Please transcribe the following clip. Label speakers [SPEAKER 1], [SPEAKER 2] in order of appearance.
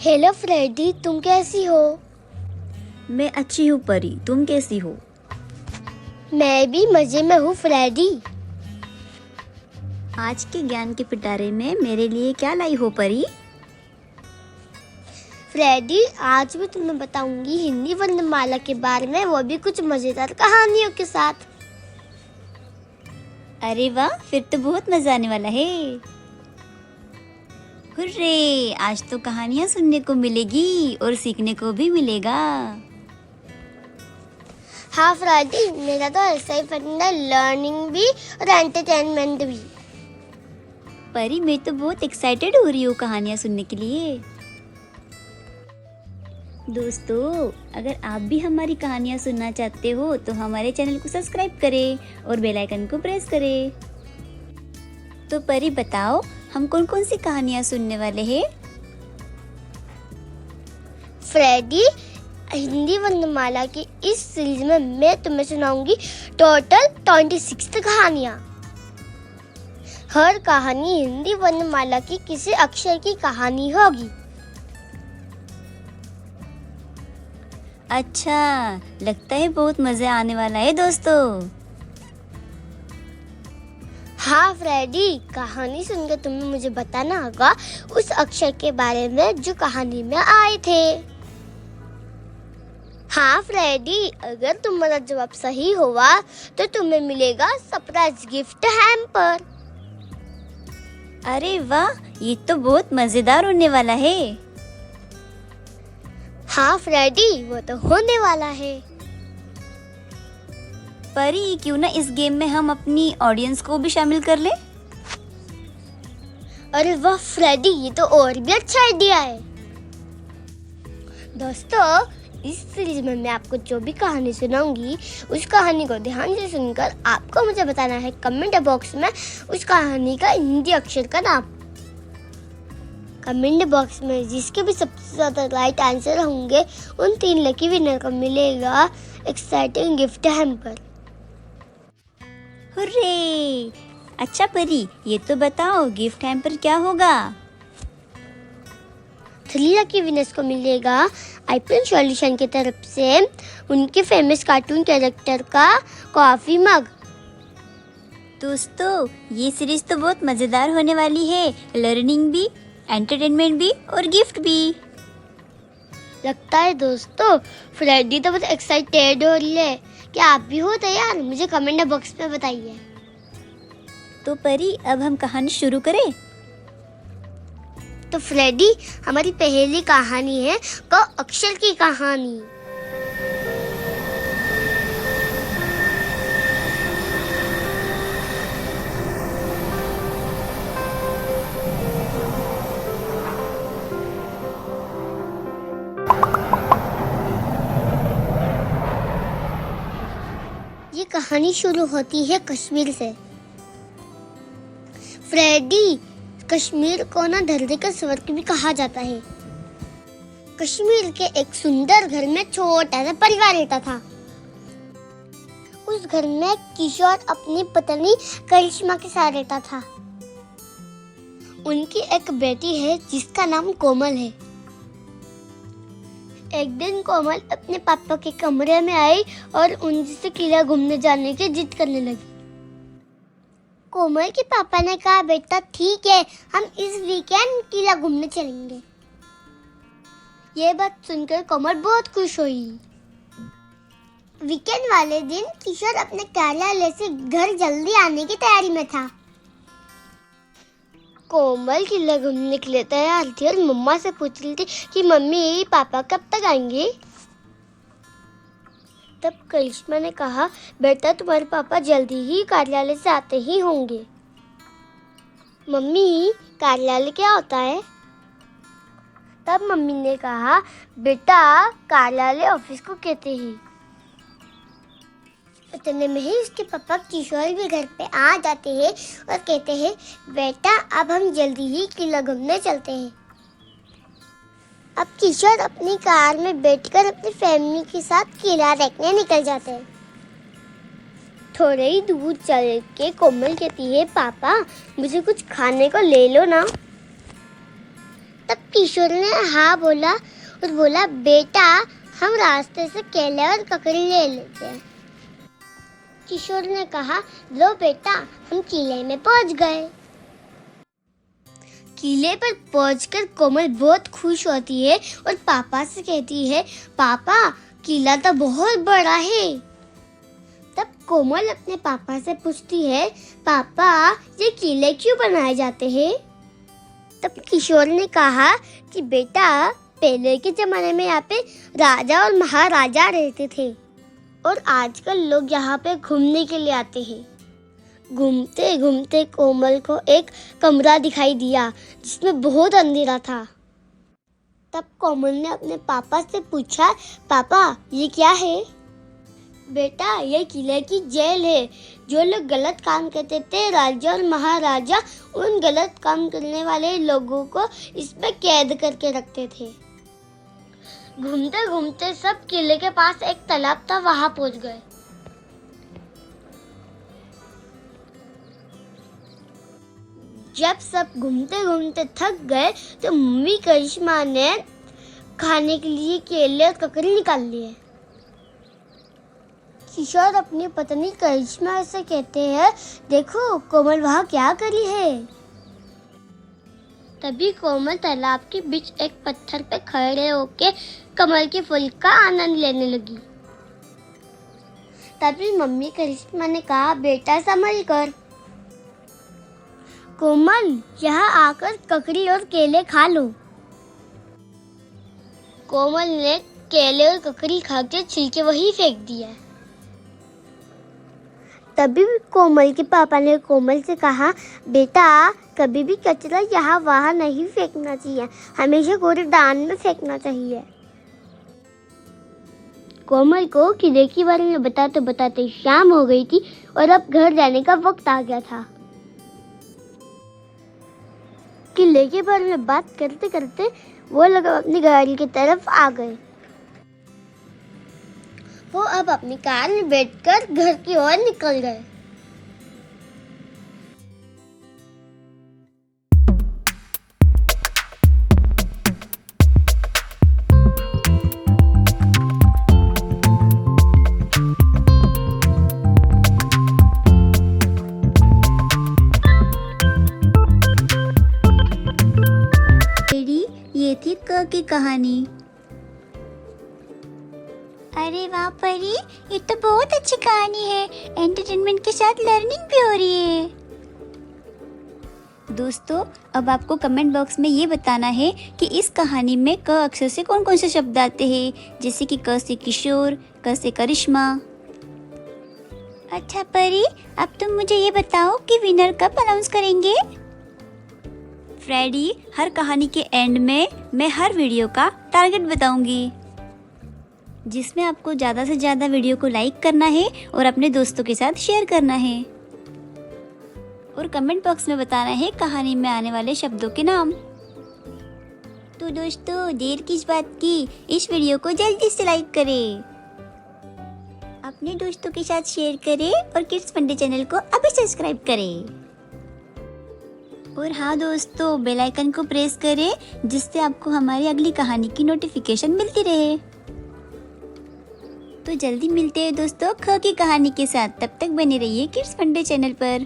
[SPEAKER 1] Hello Freddy, तुम कैसी हो?
[SPEAKER 2] मैं अच्छी हूँ परी, तुम कैसी हो?
[SPEAKER 1] मैं भी मजे में हूँ फ्रेडी।
[SPEAKER 2] आज के ज्ञान के पिटारे में मेरे लिए क्या लाई हो परी?
[SPEAKER 1] फ्रेडी, आज मैं तुम्हें बताऊंगी हिंदी वर्णमाला के बारे में, वो भी कुछ मजेदार कहानियों के साथ।
[SPEAKER 2] अरे वाह, फिर तो बहुत मजा आने वाला है। हुर्रे, आज तो कहानियाँ सुनने को मिलेगी और सीखने को भी मिलेगा।
[SPEAKER 1] हाँ फ्रेडी, मेरा तो ऐसा ही पसंद है, लर्निंग भी और एंटरटेनमेंट भी।
[SPEAKER 2] परी, मैं तो बहुत एक्साइटेड हो रही हूँ कहानियाँ सुनने के लिए। दोस्तों, अगर आप भी हमारी कहानियाँ सुनना चाहते हो तो हमारे चैनल को सब्सक्राइब करें और बेल आइकन को प्रेस करें। तो परी बताओ, हम कौन कौन सी कहानियाँ सुनने वाले हैं?
[SPEAKER 1] फ्रेडी, हिंदी वर्णमाला की इस सीरीज में मैं तुम्हें सुनाऊंगी टोटल 26 कहानियाँ। हर कहानी हिंदी वर्णमाला की किसी अक्षर की कहानी होगी।
[SPEAKER 2] अच्छा, लगता है बहुत मजा आने वाला है दोस्तों।
[SPEAKER 1] हाँ फ्रेडी, कहानी सुनकर तुम्हें मुझे बताना होगा उस अक्षर के बारे में जो कहानी में आए थे। हाँ फ्रेडी, अगर तुम्हारा जवाब सही हुआ तो तुम्हें मिलेगा सरप्राइज गिफ्ट हैम्पर।
[SPEAKER 2] अरे वाह, ये तो बहुत मजेदार होने वाला है।
[SPEAKER 1] हाँ फ्रेडी, वो तो होने वाला है।
[SPEAKER 2] परी, क्यों ना इस गेम में हम अपनी ऑडियंस को भी शामिल कर ले?
[SPEAKER 1] अरे वाह फ्रेडी, ये तो और भी अच्छा आइडिया है। दोस्तों, इस सीरीज में मैं आपको जो भी कहानी सुनाऊंगी उस कहानी को ध्यान से सुनकर आपको मुझे बताना है कमेंट बॉक्स में उस कहानी का हिंदी अक्षर का नाम। कमेंट बॉक्स में जिसके भी सबसे ज्यादा राइट आंसर होंगे उन 3 लकी विनर को मिलेगा एक्साइटिंग गिफ्ट हैम्पर।
[SPEAKER 2] हुर्रे! अच्छा परी, ये तो बताओ गिफ्ट हैम्पर क्या होगा?
[SPEAKER 1] 3 लकी विनर्स को मिलेगा आईपीएल सॉल्यूशन की तरफ से उनके फेमस कार्टून कैरेक्टर का कॉफी मग।
[SPEAKER 2] दोस्तों, ये सीरीज तो बहुत मजेदार होने वाली है, लर्निंग भी, एंटरटेनमेंट भी और गिफ्ट भी।
[SPEAKER 1] लगता है दोस्तों फ्रेडी तो बहुत एक्साइटेड हो रही है। क्या आप भी हो तैयार? मुझे कमेंट बॉक्स में बताइए।
[SPEAKER 2] तो परी, अब हम कहानी शुरू करें?
[SPEAKER 1] तो फ्रेडी, हमारी पहली कहानी है क अक्षर की कहानी। ये कहानी शुरू होती है कश्मीर से। फ्रेडी, कश्मीर को ना धरती का स्वर्ग भी कहा जाता है। कश्मीर के एक सुंदर घर में छोटा सा परिवार रहता था। उस घर में किशोर अपनी पत्नी करिश्मा के साथ रहता था। उनकी एक बेटी है जिसका नाम कोमल है। एक दिन कोमल अपने पापा के कमरे में आई और उनसे किला घूमने जाने की जिद करने लगी। कोमल के पापा ने कहा, बेटा ठीक है, हम इस वीकेंड किला घूमने चलेंगे। ये बात सुनकर कोमल बहुत खुश हुई। वीकेंड वाले दिन किशोर अपने कार्यालय से घर जल्दी आने की तैयारी में था। कोमल किला घूमने के लिए तैयार थी और मम्मा से पूछ रही थी कि मम्मी पापा कब तक आएंगे। तब करिश्मा ने कहा, बेटा तुम्हारे पापा जल्दी ही कार्यालय से आते ही होंगे। मम्मी, कार्यालय क्या होता है? तब मम्मी ने कहा, बेटा कार्यालय ऑफिस को कहते हैं। इतने में ही उसके पापा किशोर भी घर पे आ जाते हैं और कहते हैं, बेटा अब हम जल्दी ही किला घूमने चलते हैं। अब किशोर अपनी कार में बैठकर अपनी फैमिली के साथ किला देखने निकल जाते हैं। थोड़े ही दूर चल के कोमल कहती है, पापा मुझे कुछ खाने को ले लो ना। तब किशोर ने हाँ बोला और बोला, बेटा हम रास्ते से केले और ककड़ी ले लेते हैं। किशोर ने कहा, लो बेटा, हम किले में पहुंच गए। किले पर पहुंचकर कोमल बहुत खुश होती है और पापा से कहती है, पापा किला तो बहुत बड़ा है। तब कोमल अपने पापा से पूछती है, पापा ये किले क्यों बनाए जाते हैं? तब किशोर ने कहा कि बेटा पहले के जमाने में यहाँ पे राजा और महाराजा रहते थे और आजकल लोग यहाँ पे घूमने के लिए आते हैं। घूमते घूमते कोमल को एक कमरा दिखाई दिया जिसमें बहुत अंधेरा था। तब कोमल ने अपने पापा से पूछा, पापा ये क्या है? बेटा ये किले की जेल है। जो लोग गलत काम करते थे, राजा और महाराजा उन गलत काम करने वाले लोगों को इसमें कैद करके रखते थे। घूमते घूमते सब किले के पास एक तालाब था, वहां पहुंच गए। जब सब घूमते घूमते थक गए तो मम्मी करिश्मा ने खाने के लिए केले और ककड़ी निकाल लिए। किशोर अपनी पत्नी करिश्मा से कहते हैं, देखो कोमल वहाँ क्या करी है। तभी कोमल तालाब के बीच एक पत्थर पे खड़े होके कमल के फूल का आनंद लेने लगी। तभी मम्मी करिश्मा ने कहा, बेटा संभल कर। कोमल यहाँ आकर ककड़ी और केले खा लो। कोमल ने केले और ककड़ी खाकर छिलके वहीं फेंक दिया। तभी कोमल के पापा ने कोमल से कहा, बेटा कभी भी कचरा यहाँ वहाँ नहीं फेंकना चाहिए, हमेशा कूड़ेदान में फेंकना चाहिए। कोमल को किले के बारे में बताते बताते शाम हो गई थी और अब घर जाने का वक्त आ गया था। किले के बारे में बात करते करते वो लोग अपनी गाड़ी की तरफ आ गए। वो अब अपनी कार में बैठकर घर की ओर निकल गए।
[SPEAKER 2] ये थी क की कहानी। अरे वाह परी, ये तो बहुत अच्छी कहानी है। एंटरटेनमेंट के साथ लर्निंग भी हो रही है। दोस्तों अब आपको कमेंट बॉक्स में ये बताना है कि इस कहानी में क अक्षर से कौन कौन से शब्द आते हैं, जैसे कि क से किशोर, क से करिश्मा। अच्छा परी, अब तुम मुझे ये बताओ कि विनर कब अनाउंस करेंगे? फ्रेडी, हर कहानी के एंड में मैं हर वीडियो का टारगेट बताऊंगी, जिसमें आपको ज़्यादा से ज़्यादा वीडियो को लाइक करना है और अपने दोस्तों के साथ शेयर करना है और कमेंट बॉक्स में बताना है कहानी में आने वाले शब्दों के नाम। तो दोस्तों देर किस बात की, इस वीडियो को जल्दी से लाइक करें, अपने दोस्तों के साथ शेयर करें और किड्स फंडे चैनल को अभी सब्सक्राइब करें। और हाँ दोस्तों, बेल आइकन को प्रेस करें जिससे आपको हमारी अगली कहानी की नोटिफिकेशन मिलती रहे। तो जल्दी मिलते हैं दोस्तों ख की कहानी के साथ। तब तक बने रहिए किड्स फंडे चैनल पर।